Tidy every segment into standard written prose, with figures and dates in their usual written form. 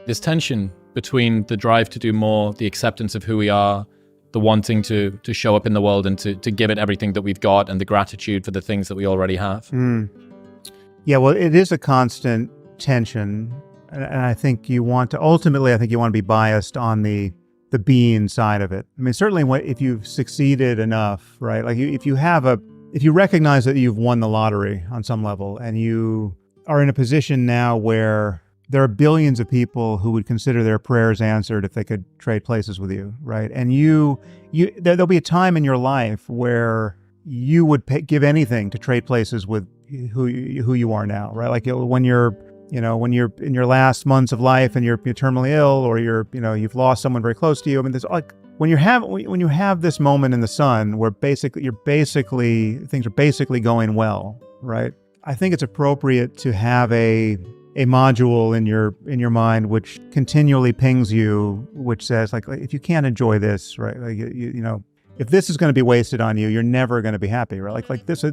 this tension between the drive to do more, the acceptance of who we are, the wanting to show up in the world and to give it everything that we've got, and the gratitude for the things that we already have. Yeah, well, it is a constant tension. And I think you want to be biased on the being side of it. I mean, certainly if you've succeeded enough, right? Like if you recognize that you've won the lottery on some level, and you are in a position now where there are billions of people who would consider their prayers answered if they could trade places with you, right? And there'll be a time in your life where you would give anything to trade places with who you are now, right? Like when you're in your last months of life and you're terminally ill, or you've lost someone very close to you. I mean, there's like when you have this moment in the sun where things are basically going well, right? I think it's appropriate to have a module in your mind which continually pings you, which says like if you can't enjoy this, right? Like if this is going to be wasted on you, you're never going to be happy, right? Like this,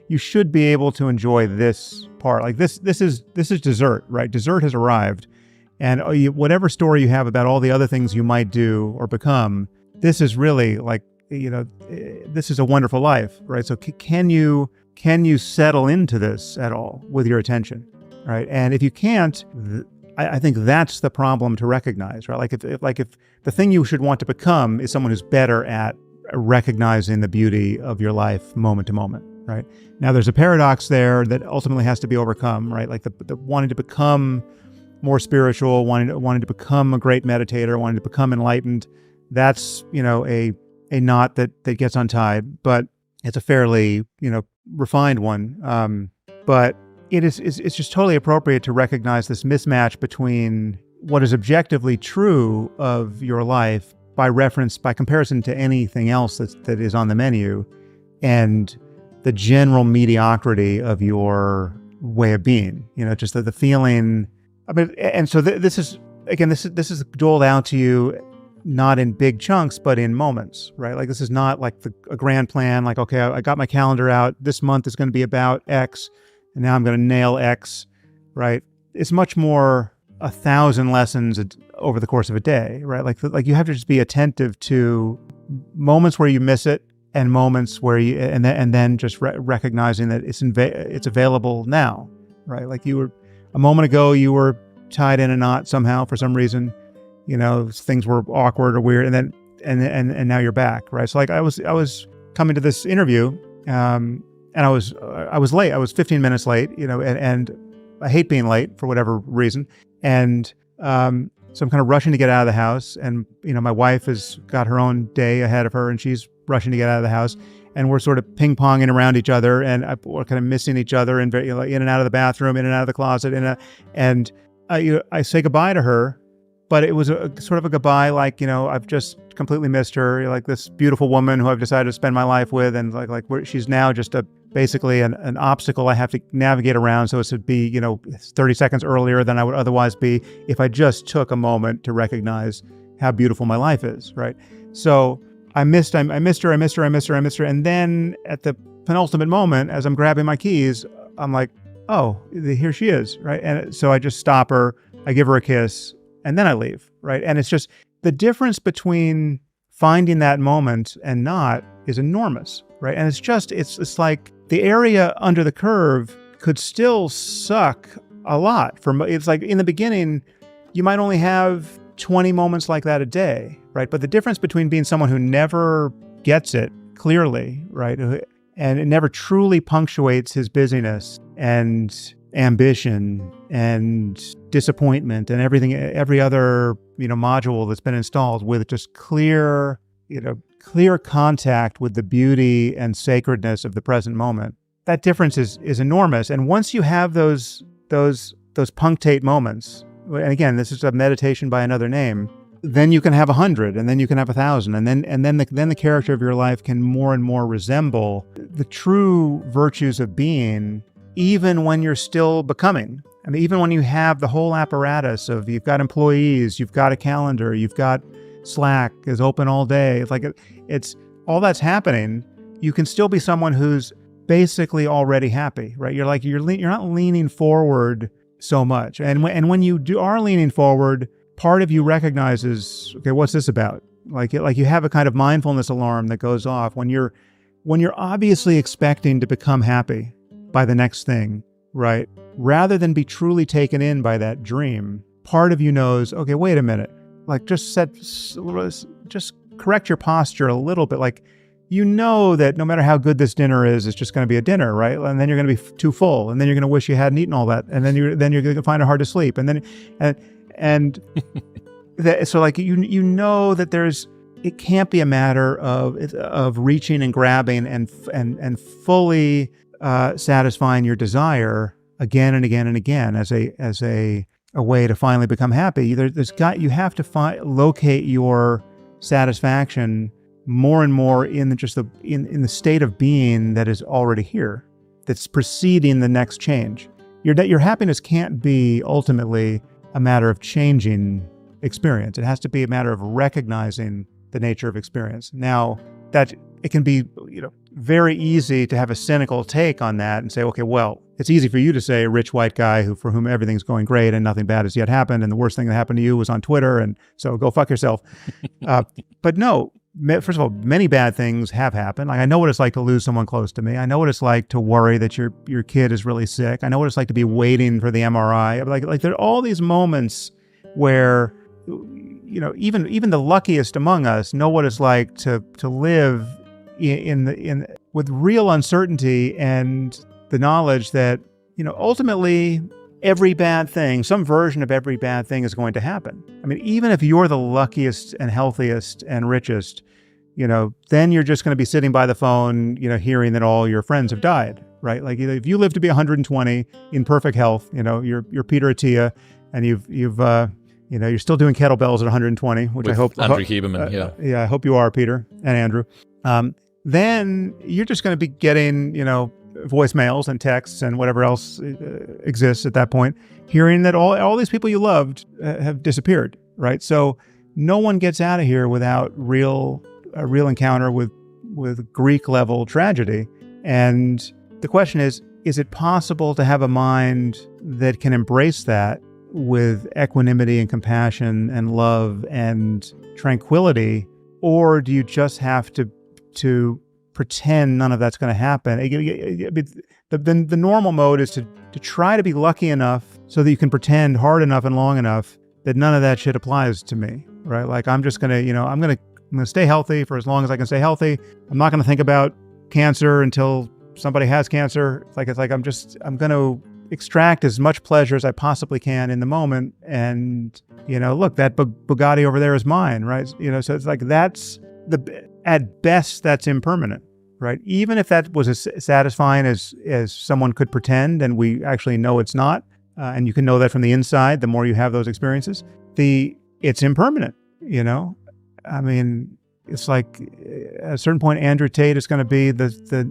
you should be able to enjoy this part. Like this is dessert, right? Dessert has arrived, and whatever story you have about all the other things you might do or become, this is really like this is a wonderful life, right? So can you settle into this at all with your attention, right? And if you can't, I think that's the problem to recognize, right? Like if the thing you should want to become is someone who's better at recognizing the beauty of your life moment to moment, right? Now there's a paradox there that ultimately has to be overcome, right? Like the wanting to become more spiritual, wanting to become a great meditator, wanting to become enlightened. That's a knot that gets untied, but it's a fairly refined one. But it's just totally appropriate to recognize this mismatch between what is objectively true of your life by comparison to anything else that is on the menu, and the general mediocrity of your way of being. Just the feeling. I mean, and so this is doled out to you not in big chunks, but in moments, right? Like this is not like a grand plan. Like, okay, I got my calendar out. This month is going to be about X, and now I'm going to nail X, right? It's much more 1,000 lessons over the course of a day, right? Like you have to just be attentive to moments where you miss it, and moments where and then just recognizing that it's available now, right? Like a moment ago, you were tied in a knot somehow for some reason, things were awkward or weird, and now you're back, right? So like I was coming to this interview, and I was late. I was 15 minutes late, and I hate being late for whatever reason. And so I'm kind of rushing to get out of the house, and my wife has got her own day ahead of her, and she's rushing to get out of the house, and we're sort of ping-ponging around each other, and we're kind of missing each other, and in and out of the bathroom, in and out of the closet, and I say goodbye to her, but it was sort of a goodbye like, I've just completely missed her, like this beautiful woman who I've decided to spend my life with, and she's now just basically an obstacle I have to navigate around, so it would be 30 seconds earlier than I would otherwise be if I just took a moment to recognize how beautiful my life is, right? So I missed her, and then at the penultimate moment, as I'm grabbing my keys, I'm like, oh, here she is, right? And so I just stop her, I give her a kiss, and then I leave, right? And it's just the difference between finding that moment and not is enormous, right? And it's like the area under the curve could still suck a lot. It's like in the beginning, you might only have 20 moments like that a day, right? But the difference between being someone who never gets it clearly, right, and it never truly punctuates his busyness and ambition and disappointment and every other module that's been installed, with just clear contact with the beauty and sacredness of the present moment, that difference is enormous. And once you have those punctate moments, and again, this is a meditation by another name, then you can have 100, and then you can have 1,000, and then the character of your life can more and more resemble the true virtues of being, even when you're still becoming. I mean, even when you have the whole apparatus of, you've got employees, you've got a calendar, you've got Slack is open all day. It's like it's all that's happening. You can still be someone who's basically already happy, right? You're not leaning forward so much. And when you are leaning forward, part of you recognizes, okay, what's this about? Like you have a kind of mindfulness alarm that goes off when you're obviously expecting to become happy by the next thing, right? Rather than be truly taken in by that dream, part of you knows, okay, wait a minute, like just correct your posture a little bit. Like, you know that no matter how good this dinner is, it's just going to be a dinner, right? And then you're going to be too full, and then you're going to wish you hadn't eaten all that, and then you're going to find it hard to sleep, and so like you know that it can't be a matter of reaching and grabbing and fully satisfying your desire again and again and again as a way to finally become happy. You have to locate your satisfaction more and more in the state of being that is already here, that's preceding the next change. Your happiness can't be ultimately a matter of changing experience. It has to be a matter of recognizing the nature of experience. Now, that it can be, very easy to have a cynical take on that and say, okay, well, it's easy for you to say a rich white guy for whom everything's going great and nothing bad has yet happened, and the worst thing that happened to you was on Twitter, and so go fuck yourself. But no, first of all, many bad things have happened. Like, I know what it's like to lose someone close to me. I know what it's like to worry that your kid is really sick. I know what it's like to be waiting for the MRI. Like there are all these moments where, even the luckiest among us know what it's like to live with real uncertainty and the knowledge that, ultimately every bad thing, some version of every bad thing is going to happen. I mean, even if you're the luckiest and healthiest and richest, then you're just going to be sitting by the phone, hearing that all your friends have died, right? Like, if you live to be 120 in perfect health, you're Peter Attia, and you're still doing kettlebells at 120, which with I hope Andrew Huberman, yeah, I hope you are, Peter and Andrew. Then you're just going to be getting, voicemails and texts and whatever else exists at that point, hearing that all these people you loved have disappeared, right? So no one gets out of here without a real encounter with Greek level tragedy. And the question is it possible to have a mind that can embrace that with equanimity and compassion and love and tranquility, or do you just have to pretend none of that's going to happen? The normal mode is to try to be lucky enough so that you can pretend hard enough and long enough that none of that shit applies to me, right? Like, I'm just going to, I'm going to stay healthy for as long as I can stay healthy. I'm not going to think about cancer until somebody has cancer. It's like I'm going to extract as much pleasure as I possibly can in the moment. And, look, that Bugatti over there is mine, right? So it's like, at best, that's impermanent, right? Even if that was as satisfying as someone could pretend, and we actually know it's not, and you can know that from the inside, the more you have those experiences, it's impermanent, I mean, it's like at a certain point, Andrew Tate is going to be the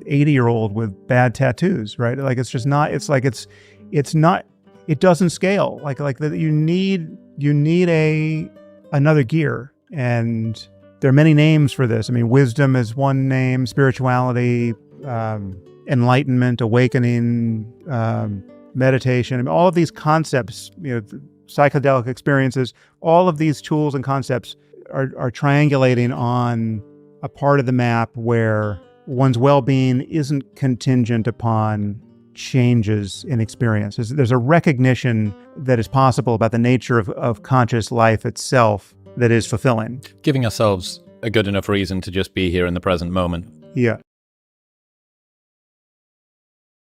80-year-old with bad tattoos, right? Like, it's just not, it's like, it's not, it doesn't scale. Like you need another gear. And there are many names for this. I mean, wisdom is one name, spirituality, enlightenment, awakening, meditation. I mean, all of these concepts, psychedelic experiences, all of these tools and concepts are triangulating on a part of the map where one's well-being isn't contingent upon changes in experience. There's a recognition that is possible about the nature of conscious life itself that is fulfilling. Giving ourselves a good enough reason to just be here in the present moment. Yeah.